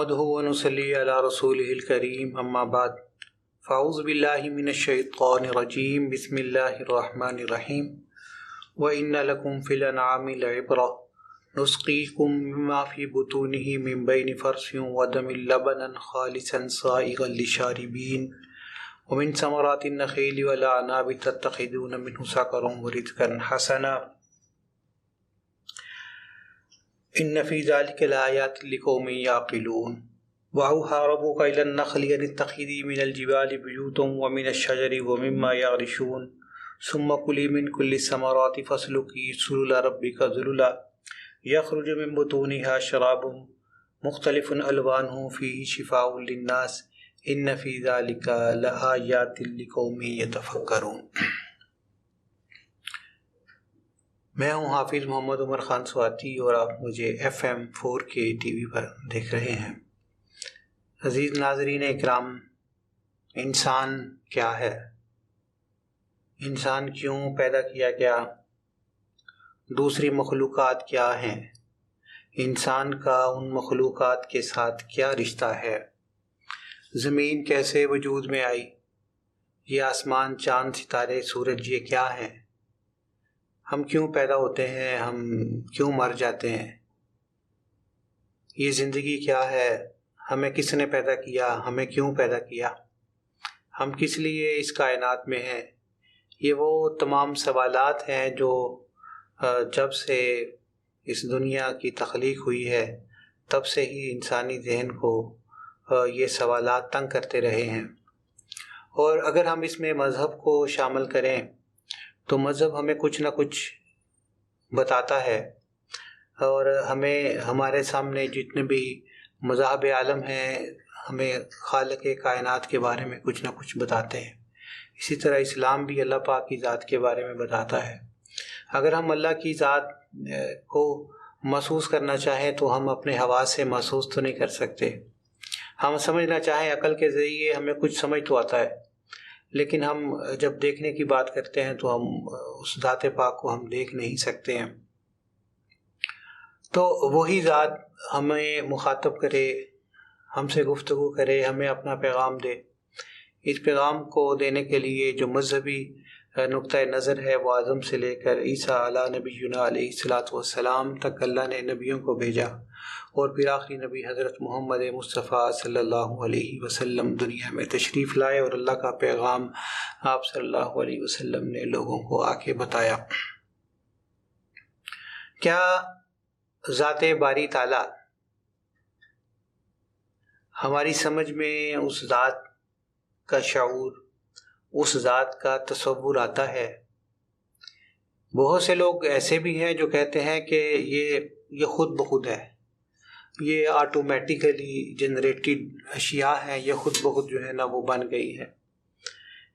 نحمده ونصلي على رسوله الكريم اما بعد فاعوذ باللہ من الشیطان الرجیم بسم اللہ الرحمن الرحیم وإن لكم في الأنعام لعبرة نسقيكم مما في بطونه من بين فرث ودم لبنا خالصا سائغا للشاربين ومن ثمرات النخيل والأعناب تتخذون منه سكرا ورزقا حسنا ان فی ذلک لآیات لقوم یعقلون وأوحى ربک إلی النخل أن اتخذی من الجبال بیوتا ومن الشجر ومما یعرشون ثم کلی من کل الثمرات فاسلکی سبل ربک ذللا یخرج من بطونها شراب مختلف الوانه فیہ شفاء للناس ان فی ذلک لآیات لقوم یتفکرون۔ میں ہوں حافظ محمد عمر خان سواتی اور آپ مجھے FM 4K ٹی وی پر دیکھ رہے ہیں۔ عزیز ناظرین اکرام، انسان کیا ہے؟ انسان کیوں پیدا کیا گیا؟ دوسری مخلوقات کیا ہیں؟ انسان کا ان مخلوقات کے ساتھ کیا رشتہ ہے؟ زمین کیسے وجود میں آئی؟ یہ آسمان، چاند، ستارے، سورج، یہ کیا ہیں؟ ہم کیوں پیدا ہوتے ہیں؟ ہم کیوں مر جاتے ہیں؟ یہ زندگی کیا ہے؟ ہمیں کس نے پیدا کیا؟ ہمیں کیوں پیدا کیا؟ ہم کس لیے اس کائنات میں ہیں؟ یہ وہ تمام سوالات ہیں جو جب سے اس دنیا کی تخلیق ہوئی ہے تب سے ہی انسانی ذہن کو یہ سوالات تنگ کرتے رہے ہیں۔ اور اگر ہم اس میں مذہب کو شامل کریں تو مذہب ہمیں کچھ نہ کچھ بتاتا ہے، اور ہمیں ہمارے سامنے جتنے بھی مذاہب عالم ہیں ہمیں خالق کائنات کے بارے میں کچھ نہ کچھ بتاتے ہیں۔ اسی طرح اسلام بھی اللہ پاک کی ذات کے بارے میں بتاتا ہے۔ اگر ہم اللہ کی ذات کو محسوس کرنا چاہیں تو ہم اپنے حواس سے محسوس تو نہیں کر سکتے۔ ہم سمجھنا چاہیں عقل کے ذریعے ہمیں کچھ سمجھ تو آتا ہے، لیکن ہم جب دیکھنے کی بات کرتے ہیں تو ہم اس ذات پاک کو ہم دیکھ نہیں سکتے ہیں۔ تو وہی ذات ہمیں مخاطب کرے، ہم سے گفتگو کرے، ہمیں اپنا پیغام دے۔ اس پیغام کو دینے کے لیے جو مذہبی نقطۂ نظر ہے وہ آدم سے لے کر عیسیٰ علیہ نبینا علیہ الصلاۃ والسلام تک اللہ نے نبیوں کو بھیجا، اور پھر آخری نبی حضرت محمد مصطفیٰ صلی اللہ علیہ وسلم دنیا میں تشریف لائے، اور اللہ کا پیغام آپ صلی اللہ علیہ وسلم نے لوگوں کو آ کے بتایا۔ کیا ذات باری تعالیٰ ہماری سمجھ میں اس ذات کا شعور، اس ذات کا تصور آتا ہے؟ بہت سے لوگ ایسے بھی ہیں جو کہتے ہیں کہ یہ خود بخود ہے، یہ آٹومیٹیکلی جنریٹڈ اشیاء ہیں، یہ خود بخود جو ہے نا وہ بن گئی ہے،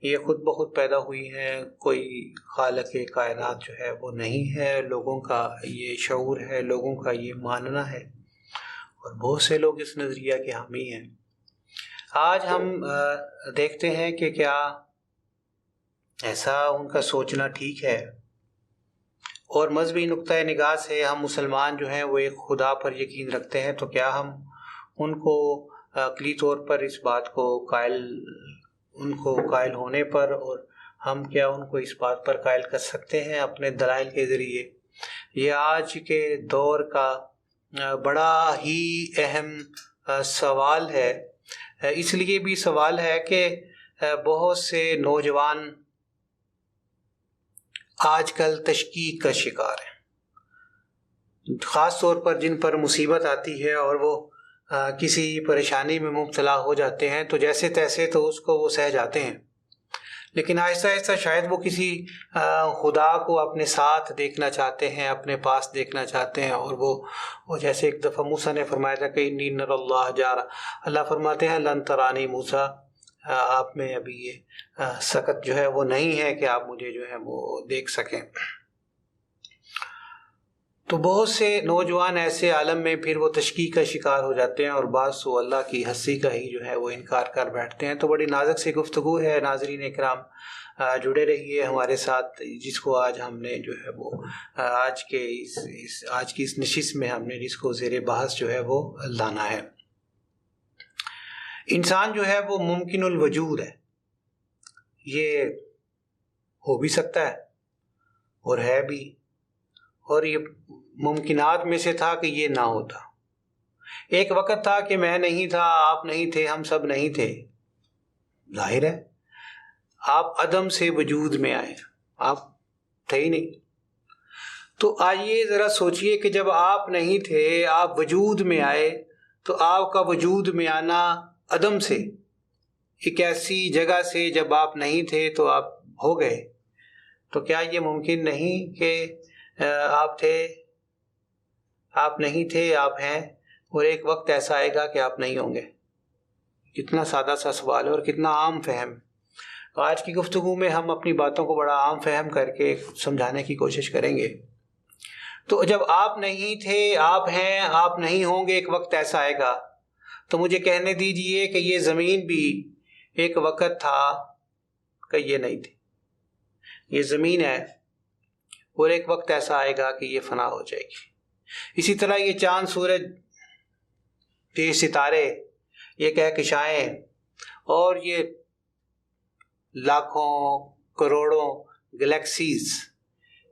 یہ خود بخود پیدا ہوئی ہیں، کوئی خالق کائنات جو ہے وہ نہیں ہے۔ لوگوں کا یہ شعور ہے، لوگوں کا یہ ماننا ہے، اور بہت سے لوگ اس نظریہ کے حامی ہیں۔ آج ہم دیکھتے ہیں کہ کیا ایسا ان کا سوچنا ٹھیک ہے؟ اور مذہبی نقطۂ نگاہ سے ہم مسلمان جو ہیں وہ ایک خدا پر یقین رکھتے ہیں، تو کیا ہم ان کو عقلی طور پر اس بات کو قائل ہونے پر، اور ہم کیا ان کو اس بات پر قائل کر سکتے ہیں اپنے دلائل کے ذریعے؟ یہ آج کے دور کا بڑا ہی اہم سوال ہے۔ اس لیے بھی سوال ہے کہ بہت سے نوجوان آج کل تشکیک کا شکار ہیں، خاص طور پر جن پر مصیبت آتی ہے اور وہ کسی پریشانی میں مبتلا ہو جاتے ہیں تو جیسے تیسے تو اس کو وہ سہ جاتے ہیں، لیکن آہستہ آہستہ شاید وہ کسی خدا کو اپنے ساتھ دیکھنا چاہتے ہیں، اپنے پاس دیکھنا چاہتے ہیں، اور وہ جیسے ایک دفعہ موسیٰ نے فرمایا تھا کہ انی نر اللہ جارا، اللہ فرماتے ہیں لن ترانی موسیٰ، آپ میں ابھی یہ سکت جو ہے وہ نہیں ہے کہ آپ مجھے جو ہے وہ دیکھ سکیں۔ تو بہت سے نوجوان ایسے عالم میں پھر وہ تشکیک کا شکار ہو جاتے ہیں، اور بعض تو اللہ کی ہستی کا ہی جو ہے وہ انکار کر بیٹھتے ہیں۔ تو بڑی نازک سی گفتگو ہے، ناظرین اکرام جڑے رہیے ہمارے ساتھ، جس کو آج ہم نے جو ہے وہ آج کی اس نشست میں ہم نے جس کو زیر بحث جو ہے وہ لانا ہے۔ انسان جو ہے وہ ممکن الوجود ہے، یہ ہو بھی سکتا ہے اور ہے بھی، اور یہ ممکنات میں سے تھا کہ یہ نہ ہوتا۔ ایک وقت تھا کہ میں نہیں تھا، آپ نہیں تھے، ہم سب نہیں تھے، ظاہر ہے آپ عدم سے وجود میں آئے، آپ تھے ہی نہیں۔ تو آئیے ذرا سوچئے کہ جب آپ نہیں تھے، آپ وجود میں آئے، تو آپ کا وجود میں آنا عدم سے، ایک ایسی جگہ سے جب آپ نہیں تھے تو آپ ہو گئے، تو کیا یہ ممکن نہیں کہ آپ تھے، آپ نہیں تھے، آپ ہیں، اور ایک وقت ایسا آئے گا کہ آپ نہیں ہوں گے؟ کتنا سادہ سا سوال ہے اور کتنا عام فہم۔ آج کی گفتگو میں ہم اپنی باتوں کو بڑا عام فہم کر کے سمجھانے کی کوشش کریں گے۔ تو جب آپ نہیں تھے، آپ ہیں، آپ نہیں ہوں گے، ایک وقت ایسا آئے گا، تو مجھے کہنے دیجئے کہ یہ زمین بھی ایک وقت تھا کہ یہ نہیں تھی، یہ زمین ہے، اور ایک وقت ایسا آئے گا کہ یہ فنا ہو جائے گی۔ اسی طرح یہ چاند، سورج، یہ ستارے، یہ کہکشائیں، اور یہ لاکھوں کروڑوں گلیکسیز،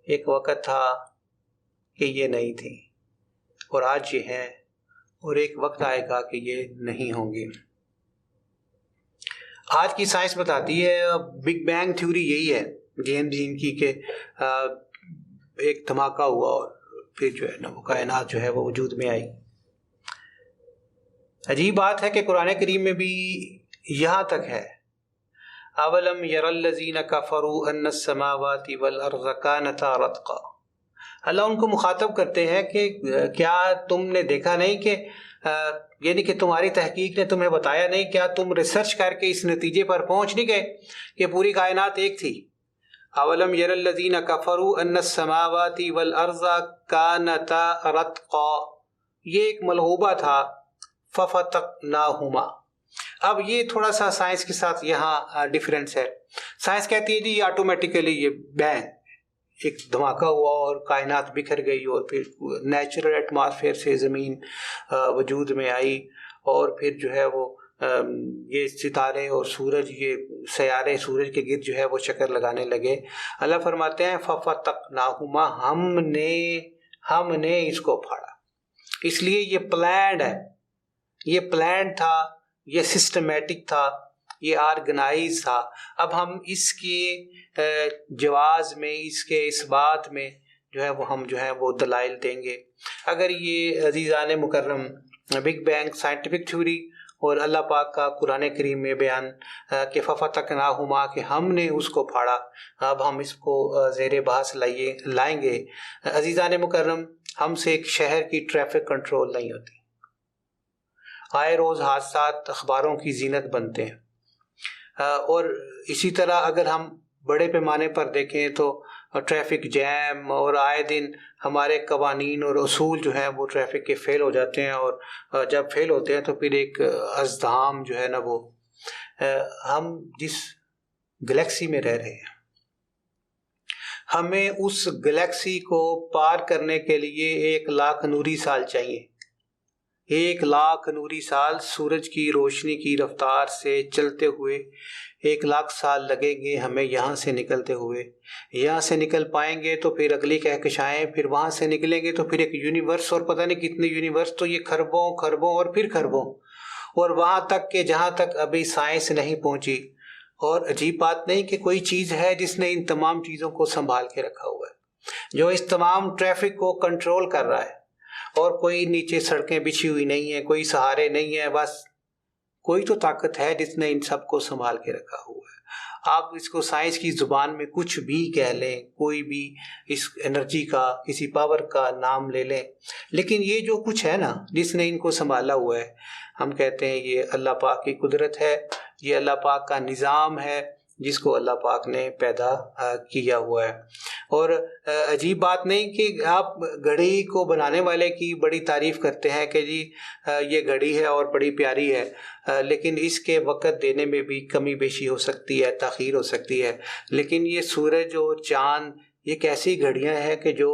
ایک وقت تھا کہ یہ نہیں تھی، اور آج یہ ہے، اور ایک وقت آئے گا کہ یہ نہیں ہوں گے۔ آج کی سائنس بتاتی ہے، بگ بینگ تھیوری یہی ہے جیمز ڈین کی، کہ ایک دھماکہ ہوا اور پھر جو ہے نا وہ کائنات جو ہے وہ وجود میں آئی۔ عجیب بات ہے کہ قرآن کریم میں بھی یہاں تک ہے، اولم یر الذین کفروا ان السماوات والارض کانتا رتقا۔ اللہ ان کو مخاطب کرتے ہیں کہ کیا تم نے دیکھا نہیں کہ یعنی کہ تمہاری تحقیق نے تمہیں بتایا نہیں، کیا تم ریسرچ کر کے اس نتیجے پر پہنچ نہیں گئے کہ پوری کائنات ایک تھی؟ اولم یر الذین کفروا ان السماوات والارض کانتا رتقا، یہ ایک ملغوبہ تھا، ففتقناہما۔ اب یہ تھوڑا سا سائنس کے ساتھ یہاں ڈیفرنس ہے۔ سائنس کہتی ہے جی آٹومیٹیکلی یہ بینگ، ایک دھماکہ ہوا اور کائنات بکھر گئی، اور پھر نیچرل ایٹماسفیئر سے زمین وجود میں آئی، اور پھر جو ہے وہ یہ ستارے اور سورج، یہ سیارے سورج کے گرد جو ہے وہ چکر لگانے لگے۔ اللہ فرماتے ہیں ففتقناہما، ہم نے اس کو پھاڑا۔ اس لیے یہ پلانڈ ہے، یہ پلان تھا، یہ سسٹمیٹک تھا، یہ آرگنائز تھا۔ اب ہم اس کے جواز میں، اس کے اس بات میں جو ہے وہ ہم جو ہے وہ دلائل دیں گے۔ اگر یہ عزیزان مکرم بگ بینگ سائنٹیفک تھیوری اور اللہ پاک کا قرآن کریم میں بیان کہ ففتقناہما، کہ ہم نے اس کو پھاڑا، اب ہم اس کو زیر بحث لائیں گے۔ عزیزان مکرم، ہم سے ایک شہر کی ٹریفک کنٹرول نہیں ہوتی، آئے روز حادثات اخباروں کی زینت بنتے ہیں، اور اسی طرح اگر ہم بڑے پیمانے پر دیکھیں تو ٹریفک جیم، اور آئے دن ہمارے قوانین اور اصول جو ہیں وہ ٹریفک کے فیل ہو جاتے ہیں، اور جب فیل ہوتے ہیں تو پھر ایک ازدحام جو ہے نا وہ، ہم جس گلیکسی میں رہ رہے ہیں، ہمیں اس گلیکسی کو پار کرنے کے لیے 1,00,000 نوری سال چاہیے۔ 1,00,000 نوری سال سورج کی روشنی کی رفتار سے چلتے ہوئے 1,00,000 سال لگیں گے ہمیں یہاں سے نکلتے ہوئے۔ یہاں سے نکل پائیں گے تو پھر اگلی کہکشائیں، پھر وہاں سے نکلیں گے تو پھر ایک یونیورس، اور پتہ نہیں کتنے یونیورس، تو یہ کھربوں اور پھر کھربوں، اور وہاں تک کہ جہاں تک ابھی سائنس نہیں پہنچی۔ اور عجیب بات نہیں کہ کوئی چیز ہے جس نے ان تمام چیزوں کو سنبھال کے رکھا ہوا ہے، جو اس تمام ٹریفک کو کنٹرول کر رہا ہے، اور کوئی نیچے سڑکیں بچھی ہوئی نہیں ہیں، کوئی سہارے نہیں ہیں، بس کوئی تو طاقت ہے جس نے ان سب کو سنبھال کے رکھا ہوا ہے۔ آپ اس کو سائنس کی زبان میں کچھ بھی کہہ لیں، کوئی بھی اس انرجی کا، کسی پاور کا نام لے لیں، لیکن یہ جو کچھ ہے نا جس نے ان کو سنبھالا ہوا ہے، ہم کہتے ہیں یہ اللہ پاک کی قدرت ہے، یہ اللہ پاک کا نظام ہے جس کو اللہ پاک نے پیدا کیا ہوا ہے۔ اور عجیب بات نہیں کہ آپ گھڑی کو بنانے والے کی بڑی تعریف کرتے ہیں کہ جی یہ گھڑی ہے اور بڑی پیاری ہے، لیکن اس کے وقت دینے میں بھی کمی بیشی ہو سکتی ہے، تاخیر ہو سکتی ہے۔ لیکن یہ سورج اور چاند، یہ کیسی گھڑیاں ہیں کہ جو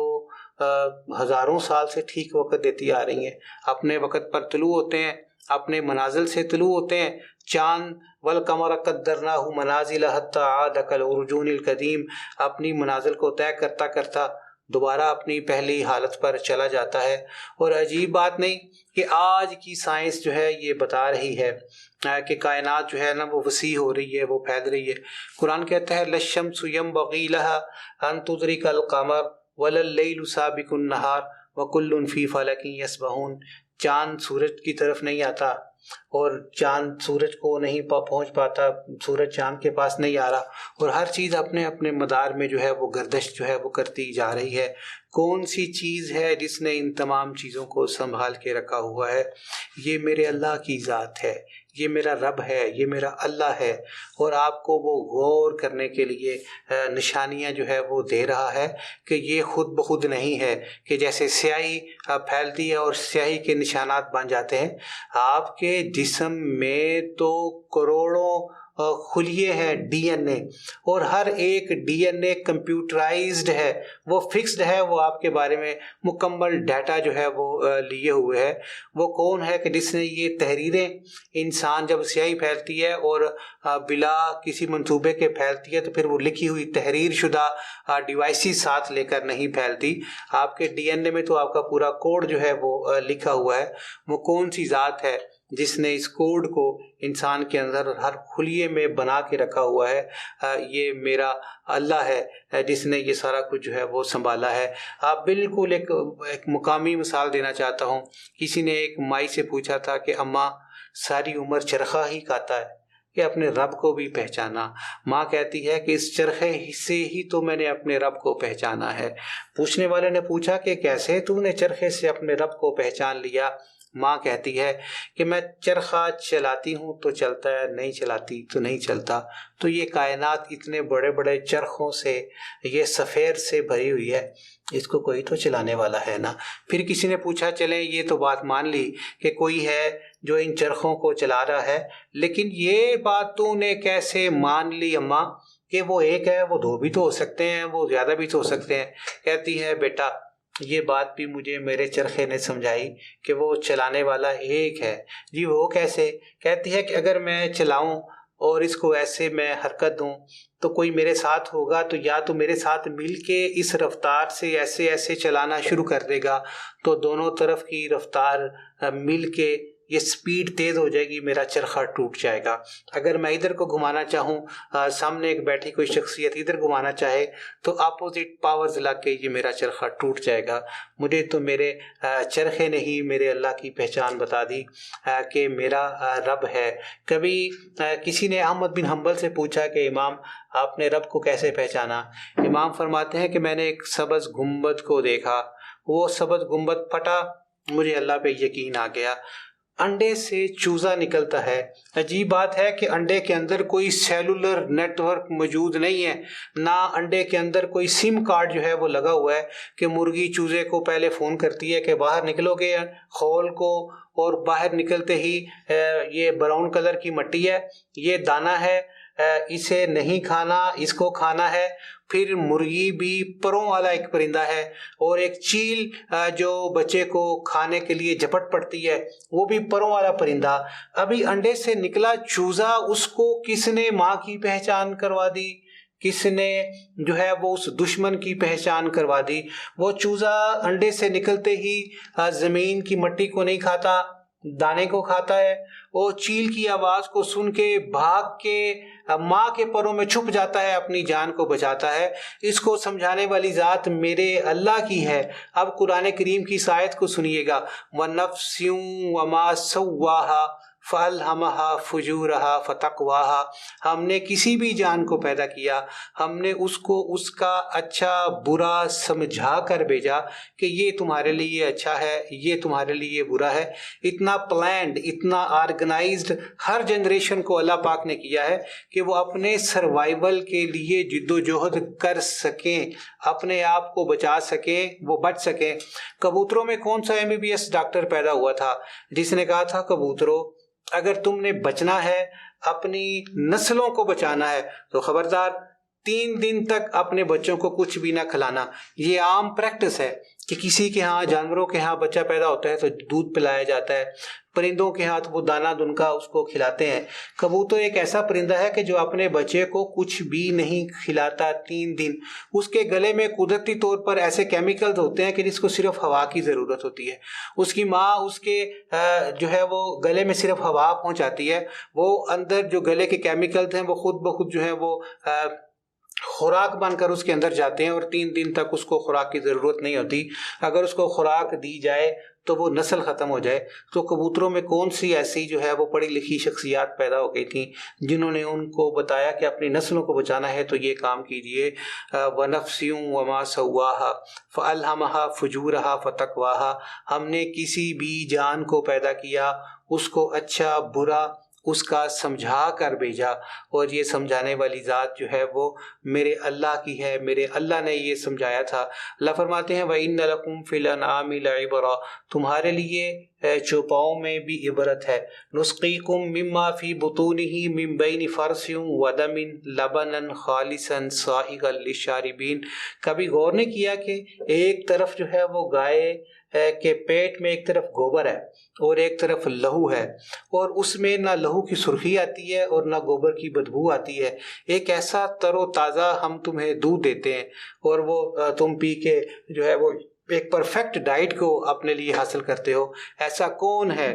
ہزاروں سال سے ٹھیک وقت دیتی آ رہی ہیں، اپنے وقت پر طلوع ہوتے ہیں اپنے منازل سے طلوع ہوتے ہیں. چاند والقمر قدرناہ منازل حتی عاد کالعرجون القدیم اپنی منازل کو طے کرتا کرتا دوبارہ اپنی پہلی حالت پر چلا جاتا ہے. اور عجیب بات نہیں کہ آج کی سائنس جو ہے یہ بتا رہی ہے کہ کائنات جو ہے نا وہ وسیع ہو رہی ہے، وہ پھیل رہی ہے. قرآن کہتا ہے للشمس ينبغي لها ان تدرك القمر ولا الليل سابق النهار وكل في فلك يسبحون. چاند سورج کی طرف نہیں آتا اور چاند سورج کو نہیں پہنچ پاتا، سورج چاند کے پاس نہیں آ رہا، اور ہر چیز اپنے اپنے مدار میں جو ہے وہ گردش جو ہے وہ کرتی جا رہی ہے. کون سی چیز ہے جس نے ان تمام چیزوں کو سنبھال کے رکھا ہوا ہے؟ یہ میرے اللہ کی ذات ہے، یہ میرا رب ہے، یہ میرا اللہ ہے. اور آپ کو وہ غور کرنے کے لیے نشانیاں جو ہے وہ دے رہا ہے کہ یہ خود بخود نہیں ہے کہ جیسے سیاہی پھیلتی ہے اور سیاہی کے نشانات بن جاتے ہیں. آپ کے جسم میں تو کروڑوں خلیے ہیں ڈی این اے، اور ہر ایک ڈی این اے کمپیوٹرائزڈ ہے، وہ فکسڈ ہے، وہ آپ کے بارے میں مکمل ڈیٹا جو ہے وہ لیے ہوئے ہے. وہ کون ہے کہ جس نے یہ تحریریں، انسان جب سیاہی پھیلتی ہے اور بلا کسی منصوبے کے پھیلتی ہے تو پھر وہ لکھی ہوئی تحریر شدہ ڈیوائسز ساتھ لے کر نہیں پھیلتی. آپ کے ڈی این اے میں تو آپ کا پورا کوڈ جو ہے وہ لکھا ہوا ہے. وہ کون سی ذات ہے جس نے اس کوڈ کو انسان کے اندر ہر خلیے میں بنا کے رکھا ہوا ہے؟ یہ میرا اللہ ہے جس نے یہ سارا کچھ جو ہے وہ سنبھالا ہے. آپ بالکل ایک مقامی مثال دینا چاہتا ہوں. کسی نے ایک مائی سے پوچھا تھا کہ اماں ساری عمر چرخہ ہی کھاتا ہے کہ اپنے رب کو بھی پہچانا؟ ماں کہتی ہے کہ اس چرخے سے ہی تو میں نے اپنے رب کو پہچانا ہے. پوچھنے والے نے پوچھا کہ کیسے تو نے چرخے سے اپنے رب کو پہچان لیا؟ ماں کہتی ہے کہ میں چرخہ چلاتی ہوں تو چلتا ہے، نہیں چلاتی تو نہیں چلتا. تو یہ کائنات اتنے بڑے بڑے چرخوں سے، یہ سفیر سے بھری ہوئی ہے، اس کو کوئی تو چلانے والا ہے نا. پھر کسی نے پوچھا چلیں یہ تو بات مان لی کہ کوئی ہے جو ان چرخوں کو چلا رہا ہے، لیکن یہ بات تو نے کیسے مان لی اماں کہ وہ ایک ہے، وہ دو بھی تو ہو سکتے ہیں، وہ زیادہ بھی تو ہو سکتے ہیں؟ کہتی ہے بیٹا یہ بات بھی مجھے میرے چرخے نے سمجھائی کہ وہ چلانے والا ایک ہے. جی وہ کیسے؟ کہتی ہے کہ اگر میں چلاؤں اور اس کو ایسے میں حرکت دوں تو کوئی میرے ساتھ ہوگا تو یا تو میرے ساتھ مل کے اس رفتار سے ایسے ایسے چلانا شروع کر دے گا تو دونوں طرف کی رفتار مل کے یہ سپیڈ تیز ہو جائے گی، میرا چرخہ ٹوٹ جائے گا. اگر میں ادھر کو گھمانا چاہوں، سامنے ایک بیٹھی کوئی شخصیت ادھر گھمانا چاہے تو اپوزٹ پاورز لگ کے یہ میرا چرخہ ٹوٹ جائے گا. مجھے تو میرے چرخے نے ہی میرے اللہ کی پہچان بتا دی کہ میرا رب ہے. کبھی کسی نے احمد بن حنبل سے پوچھا کہ امام آپ نے رب کو کیسے پہچانا؟ امام فرماتے ہیں کہ میں نے ایک سبز گنبد کو دیکھا، وہ سبز گنبد پھٹا، مجھے اللہ پہ یقین آ گیا. انڈے سے چوزا نکلتا ہے. عجیب بات ہے کہ انڈے کے اندر کوئی سیلولر نیٹ ورک موجود نہیں ہے، نہ انڈے کے اندر کوئی سم کارڈ جو ہے وہ لگا ہوا ہے کہ مرغی چوزے کو پہلے فون کرتی ہے کہ باہر نکلو گے خول کو، اور باہر نکلتے ہی یہ براؤن کلر کی مٹی ہے، یہ دانہ ہے، اسے نہیں کھانا، اس کو کھانا ہے. پھر مرغی بھی پروں والا ایک پرندہ ہے، اور ایک چیل جو بچے کو کھانے کے لیے جھپٹ پڑتی ہے وہ بھی پروں والا پرندہ. ابھی انڈے سے نکلا چوزا، اس کو کس نے ماں کی پہچان کروا دی، کس نے جو ہے وہ اس دشمن کی پہچان کروا دی. وہ چوزا انڈے سے نکلتے ہی زمین کی مٹی کو نہیں کھاتا، دانے کو کھاتا ہے. وہ چیل کی آواز کو سن کے بھاگ کے ماں کے پروں میں چھپ جاتا ہے، اپنی جان کو بچاتا ہے. اس کو سمجھانے والی ذات میرے اللہ کی ہے. اب قرآن کریم کی اس آیت کو سنیے گا، وَنَفْسٍ وَمَا سَوَّاهَا فَأَلْهَمَهَا فُجُورَهَا فَتَقْوَاهَا. ہم نے کسی بھی جان کو پیدا کیا، ہم نے اس کو اس کا اچھا برا سمجھا کر بھیجا کہ یہ تمہارے لیے اچھا ہے، یہ تمہارے لیے برا ہے. اتنا پلانڈ، اتنا آرگنائزڈ ہر جنریشن کو اللہ پاک نے کیا ہے کہ وہ اپنے سروائیول کے لیے جد و جہد کر سکیں، اپنے آپ کو بچا سکیں، وہ بچ سکیں. کبوتروں میں کون سا MBBS ڈاکٹر پیدا ہوا تھا جس نے کہا تھا کبوتروں اگر تم نے بچنا ہے، اپنی نسلوں کو بچانا ہے تو خبردار 3 دن تک اپنے بچوں کو کچھ بھی نہ کھلانا. یہ عام پریکٹس ہے کہ کسی کے ہاں، جانوروں کے ہاں بچہ پیدا ہوتا ہے تو دودھ پلایا جاتا ہے، پرندوں کے ہاتھ وہ دانہ دنکا اس کو کھلاتے ہیں. کبوتر ایک ایسا پرندہ ہے کہ جو اپنے بچے کو کچھ بھی نہیں کھلاتا 3 دن. اس کے گلے میں قدرتی طور پر ایسے کیمیکلز ہوتے ہیں کہ جس کو صرف ہوا کی ضرورت ہوتی ہے. اس کی ماں اس کے جو ہے وہ گلے میں صرف ہوا پہنچاتی ہے، وہ اندر جو گلے کے کیمیکلز ہیں وہ خود بخود جو ہے وہ خوراک بن کر اس کے اندر جاتے ہیں، اور 3 دن تک اس کو خوراک کی ضرورت نہیں ہوتی. اگر اس کو خوراک دی جائے تو وہ نسل ختم ہو جائے. تو کبوتروں میں کون سی ایسی جو ہے وہ پڑھی لکھی شخصیات پیدا ہو گئی تھیں جنہوں نے ان کو بتایا کہ اپنی نسلوں کو بچانا ہے تو یہ کام کیجئے. وَنَفْسٍ وَمَا سَوَّاهَا فَأَلْهَمَهَا فُجُورَهَا فَتَقْوَاهَا. ہم نے کسی بھی جان کو پیدا کیا، اس کو اچھا برا اس کا سمجھا کر بھیجا، اور یہ سمجھانے والی ذات جو ہے وہ میرے اللہ کی ہے، میرے اللہ نے یہ سمجھایا تھا. اللہ فرماتے ہیں وَإِنَّ لَكُمْ فِي الْأَنْعَامِ لَعِبْرَةً، تمہارے لیے چوپاؤں میں بھی عبرت ہے. نُسْقِيكُم مِّمَّا فِي بُطُونِهِ مِن بَيْنِ فَرْثٍ وَدَمٍ لَبَنًا خَالِصًا سَائِغًا لِّلشَّارِبِينَ. کبھی غور نہیں کیا کہ ایک طرف جو ہے وہ گائے کہ پیٹ میں ایک طرف گوبر ہے اور ایک طرف لہو ہے، اور اس میں نہ لہو کی سرخی آتی ہے اور نہ گوبر کی بدبو آتی ہے. ایک ایسا تر و تازہ ہم تمہیں دودھ دیتے ہیں اور وہ تم پی کے جو ہے وہ ایک پرفیکٹ ڈائٹ کو اپنے لیے حاصل کرتے ہو. ایسا کون ہے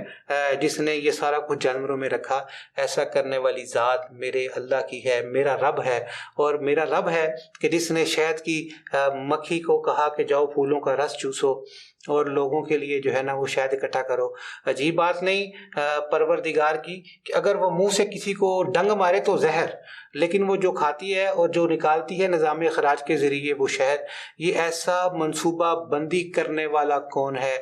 جس نے یہ سارا کچھ جانوروں میں رکھا؟ ایسا کرنے والی ذات میرے اللہ کی ہے، میرا رب ہے. اور میرا رب ہے کہ جس نے شہد کی مکھی کو کہا کہ جاؤ پھولوں کا رس چوسو اور لوگوں کے لیے جو ہے نا وہ شہد اکٹھا کرو. عجیب بات نہیں پروردگار کی کہ اگر وہ منہ سے کسی کو ڈنگ مارے تو زہر، لیکن وہ جو کھاتی ہے اور جو نکالتی ہے نظام اخراج کے ذریعے وہ شہد. یہ ایسا منصوبہ بندی کرنے والا کون ہے؟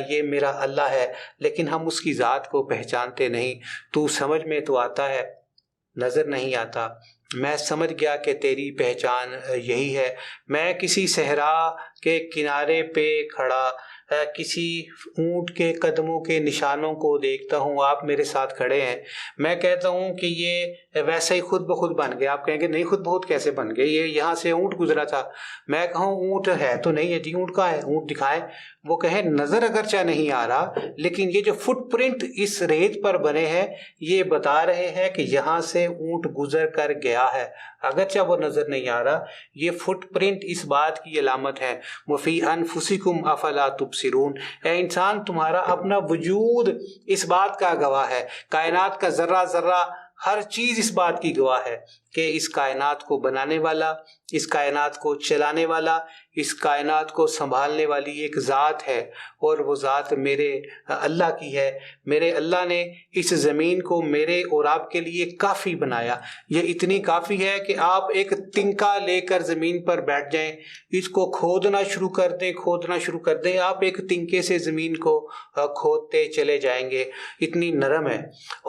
یہ میرا اللہ ہے، لیکن ہم اس کی ذات کو پہچانتے نہیں. تو سمجھ میں تو آتا ہے، نظر نہیں آتا. میں سمجھ گیا کہ تیری پہچان یہی ہے. میں کسی صحرا کے کنارے پہ کھڑا کسی اونٹ کے قدموں کے نشانوں کو دیکھتا ہوں، آپ میرے ساتھ کھڑے ہیں. میں کہتا ہوں کہ یہ ویسے ہی خود بخود بن گیا. آپ کہیں گے نہیں خود بخود کیسے بن گئے، یہ یہاں سے اونٹ گزرا تھا. میں کہوں اونٹ ہے تو نہیں ہے جی، اونٹ کا ہے، اونٹ دکھائیں. وہ کہیں نظر اگرچہ نہیں آ رہا لیکن یہ جو فٹ پرنٹ اس ریت پر بنے ہیں یہ بتا رہے ہیں کہ یہاں سے اونٹ گزر کر گیا ہے. اگرچہ وہ نظر نہیں آ رہا، یہ فٹ پرنٹ اس بات کی علامت ہے. وَفِي أَنفُسِكُمْ أَفَلَا تُبْصِرُونَ. اے انسان تمہارا اپنا وجود اس بات کا گواہ ہے. کائنات کا ذرہ ذرہ ہر چیز اس بات کی گواہ ہے کہ اس کائنات کو بنانے والا، اس کائنات کو چلانے والا، اس کائنات کو سنبھالنے والی ایک ذات ہے، اور وہ ذات میرے اللہ کی ہے. میرے اللہ نے اس زمین کو میرے اور آپ کے لیے کافی بنایا. یہ اتنی کافی ہے کہ آپ ایک تنکا لے کر زمین پر بیٹھ جائیں، اس کو کھودنا شروع کر دیں، آپ ایک تنکے سے زمین کو کھودتے چلے جائیں گے. اتنی نرم ہے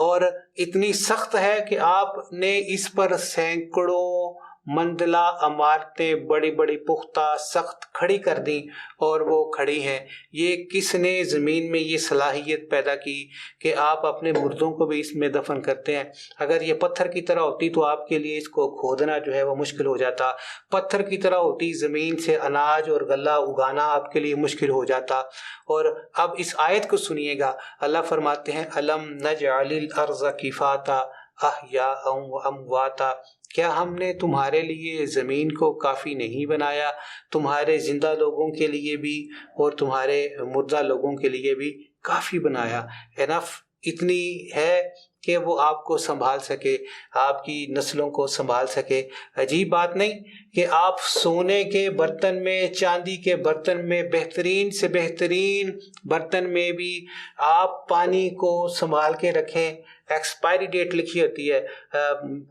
اور اتنی سخت ہے کہ آپ نے اس پر سینکڑوں منزلہ عمارتیں بڑی بڑی پختہ سخت کھڑی کر دیں، اور وہ کھڑی ہیں. یہ کس نے زمین میں یہ صلاحیت پیدا کی کہ آپ اپنے مردوں کو بھی اس میں دفن کرتے ہیں؟ اگر یہ پتھر کی طرح ہوتی تو آپ کے لیے اس کو کھودنا جو ہے وہ مشکل ہو جاتا. پتھر کی طرح ہوتی زمین سے اناج اور غلہ اگانا آپ کے لیے مشکل ہو جاتا. اور اب اس آیت کو سنیے گا. اللہ فرماتے ہیں الم نجعل الارض کفاتا احیاء و امواتا. کیا ہم نے تمہارے لیے زمین کو کافی نہیں بنایا؟ تمہارے زندہ لوگوں کے لیے بھی اور تمہارے مردہ لوگوں کے لیے بھی کافی بنایا. انف اتنی ہے کہ وہ آپ کو سنبھال سکے، آپ کی نسلوں کو سنبھال سکے. عجیب بات نہیں کہ آپ سونے کے برتن میں، چاندی کے برتن میں، بہترین سے بہترین برتن میں بھی آپ پانی کو سنبھال کے رکھیں. ایکسپائری ڈیٹ لکھی ہوتی ہے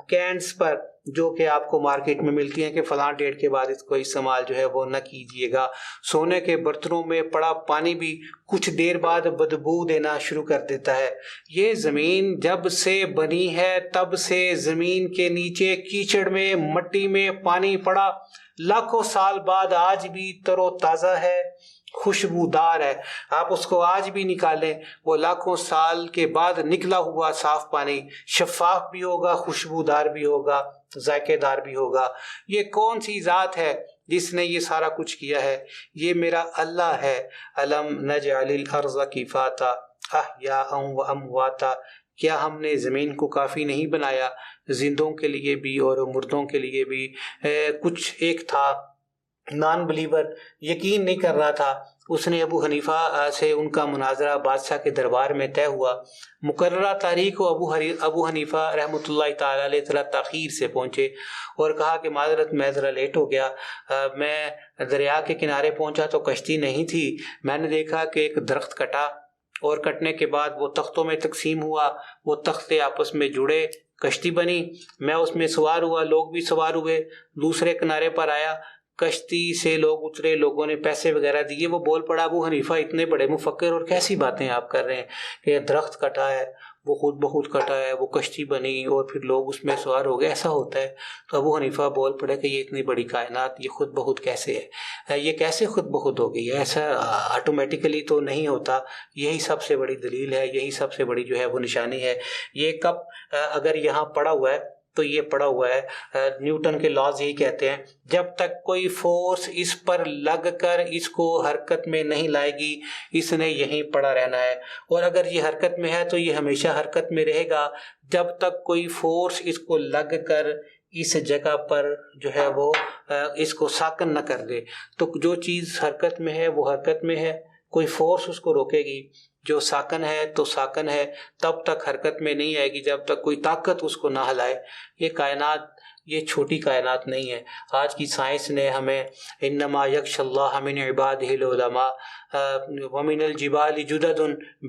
کینس پر جو کہ آپ کو مارکیٹ میں ملتی ہیں کہ فلاں ڈیٹ کے بعد اس کو استعمال جو ہے وہ نہ کیجیے گا. سونے کے برتنوں میں پڑا پانی بھی کچھ دیر بعد بدبو دینا شروع کر دیتا ہے. یہ زمین جب سے بنی ہے تب سے زمین کے نیچے کیچڑ میں، مٹی میں پانی پڑا لاکھوں سال بعد آج بھی تر و تازہ ہے، خوشبودار ہے. آپ اس کو آج بھی نکالیں، وہ لاکھوں سال کے بعد نکلا ہوا صاف پانی شفاف بھی ہوگا، خوشبودار بھی ہوگا، ذائقے دار بھی ہوگا. یہ کون سی ذات ہے جس نے یہ سارا کچھ کیا ہے؟ یہ میرا اللہ ہے. الم نجعل الارض کفاتا احیاء و امواتا، کیا ہم نے زمین کو کافی نہیں بنایا زندوں کے لیے بھی اور مردوں کے لیے بھی؟ کچھ ایک تھا نان بلیور، یقین نہیں کر رہا تھا، اس نے ابو حنیفہ سے ان کا مناظرہ بادشاہ کے دربار میں طے ہوا. مقررہ تاریخ کو ابو حنیفہ رحمۃ اللہ تعالیٰ علیہ تھوڑا تاخیر سے پہنچے اور کہا کہ معذرت میں ذرا لیٹ ہو گیا. میں دریا کے کنارے پہنچا تو کشتی نہیں تھی. میں نے دیکھا کہ ایک درخت کٹا اور کٹنے کے بعد وہ تختوں میں تقسیم ہوا، وہ تختے آپس میں جڑے، کشتی بنی. میں اس میں سوار ہوا، لوگ بھی سوار ہوئے. دوسرے کنارے پر آیا، کشتی سے لوگ اترے، لوگوں نے پیسے وغیرہ دیے. وہ بول پڑا ابو حنیفہ اتنے بڑے مفکر اور کیسی باتیں آپ کر رہے ہیں کہ درخت کٹا ہے، وہ خود بخود کٹا ہے، وہ کشتی بنی اور پھر لوگ اس میں سوار ہو گئے، ایسا ہوتا ہے؟ تو ابو حنیفہ بول پڑے کہ یہ اتنی بڑی کائنات یہ خود بخود کیسے ہے؟ یہ کیسے خود بخود ہو گئی ہے؟ ایسا آٹومیٹیکلی تو نہیں ہوتا. یہی سب سے بڑی دلیل ہے، یہی سب سے بڑی جو ہے وہ نشانی ہے. یہ کب اگر یہاں پڑا ہوا ہے تو یہ پڑا ہوا ہے، نیوٹن کے لاز یہی کہتے ہیں جب تک کوئی فورس اس پر لگ کر اس کو حرکت میں نہیں لائے گی اس نے یہیں پڑا رہنا ہے، اور اگر یہ حرکت میں ہے تو یہ ہمیشہ حرکت میں رہے گا جب تک کوئی فورس اس کو لگ کر اس جگہ پر جو ہے وہ اس کو ساکن نہ کر دے. تو جو چیز حرکت میں ہے وہ حرکت میں ہے، کوئی فورس اس کو روکے گی. جو ساکن ہے تو ساکن ہے، تب تک حرکت میں نہیں آئے گی جب تک کوئی طاقت اس کو نہ ہلائے. یہ کائنات یہ چھوٹی کائنات نہیں ہے. آج کی سائنس نے ہمیں انما یخشی اللہ من عبادہ العلماء ومن الجبال جدد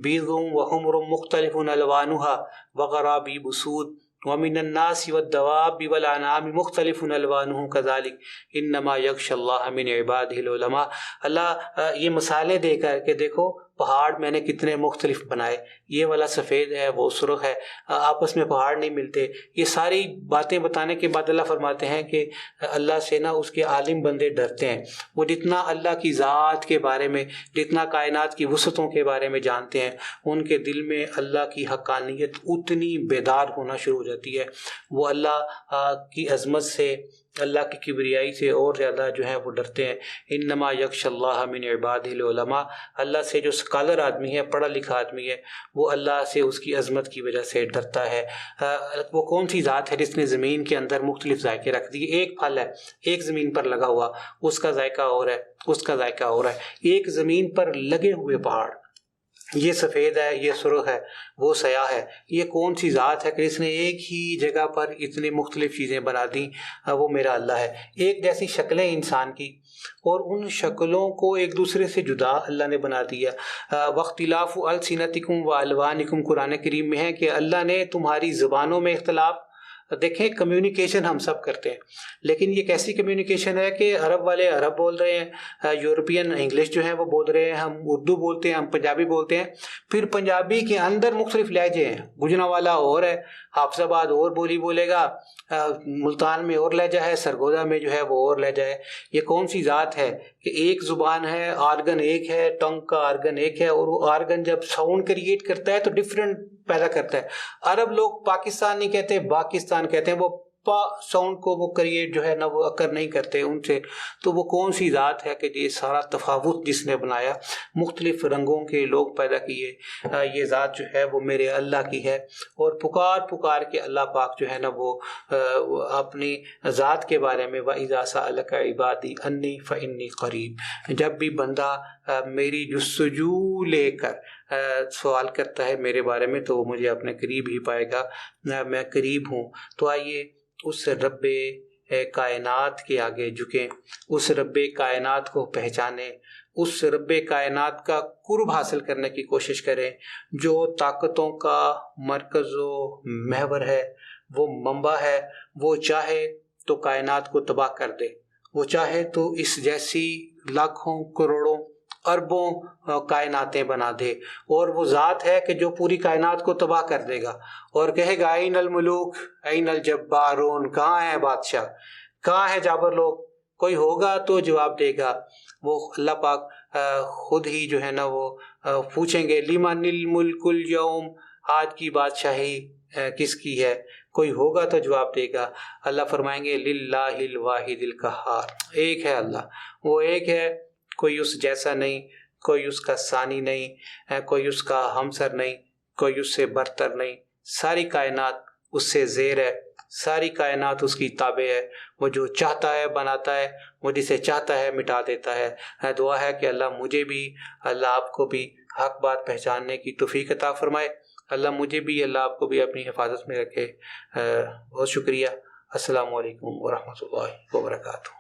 بیض وحمر مختلف الوانها وغرابیب سود ومن الناس والدواب والانعام مختلف الوانه كذلك انما یخشی اللہ من عبادہ العلماء. اللہ یہ مثالیں دے کر کہ دیکھو پہاڑ میں نے کتنے مختلف بنائے، یہ والا سفید ہے وہ سرخ ہے، آپس میں پہاڑ نہیں ملتے. یہ ساری باتیں بتانے کے بعد اللہ فرماتے ہیں کہ اللہ سے نا اس کے عالم بندے ڈرتے ہیں. وہ جتنا اللہ کی ذات کے بارے میں، جتنا کائنات کی وسعتوں کے بارے میں جانتے ہیں، ان کے دل میں اللہ کی حقانیت اتنی بیدار ہونا شروع ہو جاتی ہے. وہ اللہ کی عظمت سے، اللہ کی کبریائی سے اور زیادہ جو ہے وہ ڈرتے ہیں. انما یخشی اللہ من عبادہ العلماء. اللہ سے جو اسکالر آدمی ہے، پڑھا لکھا آدمی ہے، وہ اللہ سے اس کی عظمت کی وجہ سے ڈرتا ہے. وہ کون سی ذات ہے جس نے زمین کے اندر مختلف ذائقے رکھ دیے؟ ایک پھل ہے، ایک زمین پر لگا ہوا، اس کا ذائقہ اور ہے، اس کا ذائقہ اور ہے. ایک زمین پر لگے ہوئے پہاڑ، یہ سفید ہے، یہ سرخ ہے، وہ سیاہ ہے. یہ کون سی ذات ہے کہ اس نے ایک ہی جگہ پر اتنی مختلف چیزیں بنا دیں؟ وہ میرا اللہ ہے. ایک جیسی شکلیں انسان کی اور ان شکلوں کو ایک دوسرے سے جدا اللہ نے بنا دیا. واختلاف السنتکم و الوانکم قرآن کریم میں ہے کہ اللہ نے تمہاری زبانوں میں اختلاف. دیکھیں کمیونیکیشن ہم سب کرتے ہیں، لیکن یہ کیسی کمیونیکیشن ہے کہ عرب والے عرب بول رہے ہیں، یورپین انگلش جو ہے وہ بول رہے ہیں، ہم اردو بولتے ہیں، ہم پنجابی بولتے ہیں. پھر پنجابی کے اندر مختلف لہجے ہیں، گجرانوالہ اور ہے، حافظ آباد اور بولی بولے گا، ملتان میں اور لہجہ ہے، سرگودا میں جو ہے وہ اور لہجہ ہے. یہ کون سی ذات ہے کہ ایک زبان ہے، آرگن ایک ہے، ٹنگ کا آرگن ایک ہے، اور وہ آرگن جب ساؤنڈ کریٹ کرتا ہے تو ڈفرینٹ پیدا کرتا ہے. عرب لوگ پاکستان نہیں کہتے، پاکستان کہتے ہیں، وہ پا ساؤنڈ کو وہ کریٹ جو ہے نا وہ اکر نہیں کرتے ان سے. تو وہ کون سی ذات ہے کہ یہ سارا تفاوت جس نے بنایا، مختلف رنگوں کے لوگ پیدا کیے، یہ ذات جو ہے وہ میرے اللہ کی ہے. اور پکار پکار کے اللہ پاک جو ہے نا وہ اپنی ذات کے بارے میں وَإِذَا سَأَلَكَ عِبَادِي أَنِّي فَإِنِّي قَرِيب، جب بھی بندہ میری جستجو لے کر سوال کرتا ہے میرے بارے میں تو وہ مجھے اپنے قریب ہی پائے گا، میں قریب ہوں. تو آئیے اس رب کائنات کے آگے جھکیں، اس رب کائنات کو پہچانیں، اس رب کائنات کا قرب حاصل کرنے کی کوشش کریں جو طاقتوں کا مرکز و محور ہے، وہ منبع ہے. وہ چاہے تو کائنات کو تباہ کر دے، وہ چاہے تو اس جیسی لاکھوں کروڑوں اربوں کائناتیں بنا دے، اور وہ ذات ہے کہ جو پوری کائنات کو تباہ کر دے گا اور کہے گا این الملوک این الجبارون، کہاں ہیں بادشاہ، کہاں ہیں جابر لوگ، کوئی ہوگا تو جواب دے گا. وہ اللہ پاک خود ہی جو ہے نا وہ پوچھیں گے لمن الملک اليوم، آج کی بادشاہی کس کی ہے؟ کوئی ہوگا تو جواب دے گا. اللہ فرمائیں گے للہ الواحد القہار، ایک ہے اللہ، وہ ایک ہے، کوئی اس جیسا نہیں، کوئی اس کا ثانی نہیں، کوئی اس کا ہمسر نہیں، کوئی اس سے برتر نہیں. ساری کائنات اس سے زیر ہے، ساری کائنات اس کی تابع ہے. وہ جو چاہتا ہے بناتا ہے، وہ جسے چاہتا ہے مٹا دیتا ہے. دعا ہے کہ اللہ مجھے بھی، اللہ آپ کو بھی حق بات پہچاننے کی توفیق عطا فرمائے. اللہ مجھے بھی، اللہ آپ کو بھی اپنی حفاظت میں رکھے. بہت شکریہ. السلام علیکم ورحمۃ اللہ وبرکاتہ.